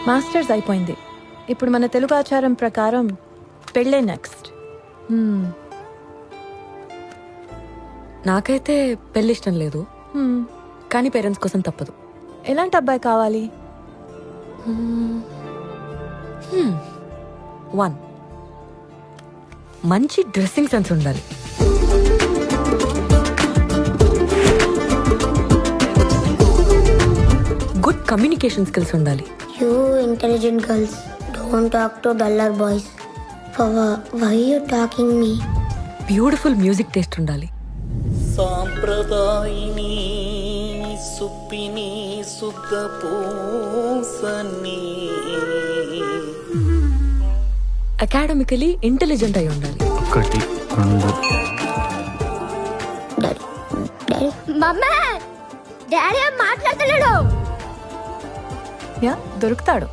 Masters అయిపోయింది. ఇప్పుడు మన తెలుగు ఆచారం ప్రకారం పెళ్ళే నెక్స్ట్. నాకైతే పెళ్లి ఇష్టం లేదు, కానీ పేరెంట్స్ కోసం తప్పదు. ఎలాంటి అబ్బాయి కావాలి? 1, మంచి డ్రెస్సింగ్ సెన్స్ ఉండాలి. గుడ్ కమ్యూనికేషన్ స్కిల్స్ ఉండాలి. You intelligent girls, don't talk to duller boys. Why you talking me? Beautiful music taste ఉండాలి. సాంప్రదాయిని సుప్పిని సుఖ పూసని అకాడమికలీ ఇంటెలిజెంట్ అయి ఉండాలి. 1, 2 Daddy. మమ్మా, డాడీ ఏం మాట్లాడతలేడు. యా, దొరుకుతాడు.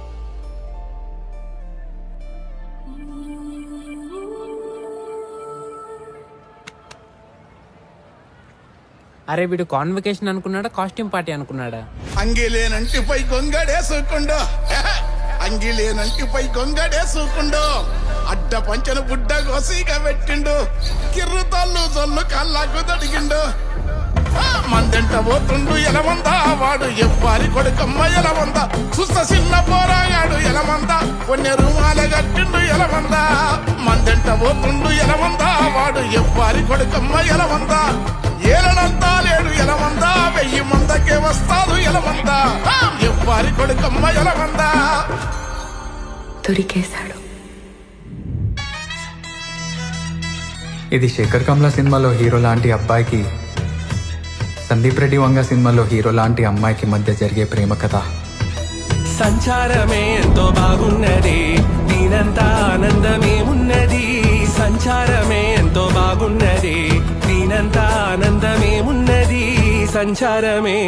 అరే వీడు కాన్వకేషన్ అనుకున్నాడా, కాస్ట్యూమ్ పార్టీ అనుకున్నాడా? అంగిలేనంటిపై గొంగడేసుకుండో, అంగిలేనంటిపై గొంగడేసుకుండో, అడ్డ పంచన బుడ్డ గోసిగా పెట్టిండు, కిర్రు తల్లు జొల్లు కళ్ళకు దడిగిండు. మందెంట పోతుండు ఎలమందా, వాడు ఎవ్వారి కొడుకమ్మ ఎలమందా, సుస్త చిన్న పోరాగాడు ఎలమందా, కొన్ని రుమాల కట్టిండు ఎలమందా. మందెంట పోతుండు ఎలమందా, వాడు ఎవ్వారి కొడుకమ్మ ఎలమందా, ఏలనంతా లేడు ఎలమందా, 1000 మందకే వస్తాడు ఎలమందా, ఎవ్వారి కొడుకమ్మ ఎలమందా. దొరికేశాడు. ఇది శేఖర్ కమ్ల సినిమాలో హీరో లాంటి అబ్బాయికి, సందీప్ రెడ్డి వంగ సినిమాలో హీరో లాంటి అమ్మాయికి మధ్య జరిగే ప్రేమ కథ. సంచారమే ఎంతో బాగున్నది, దీనంతా ఆనందమే ఉన్నది. సంచారమే ఎంతో బాగున్నది, దీనంతా ఆనందమే ఉన్నది. సంచారమే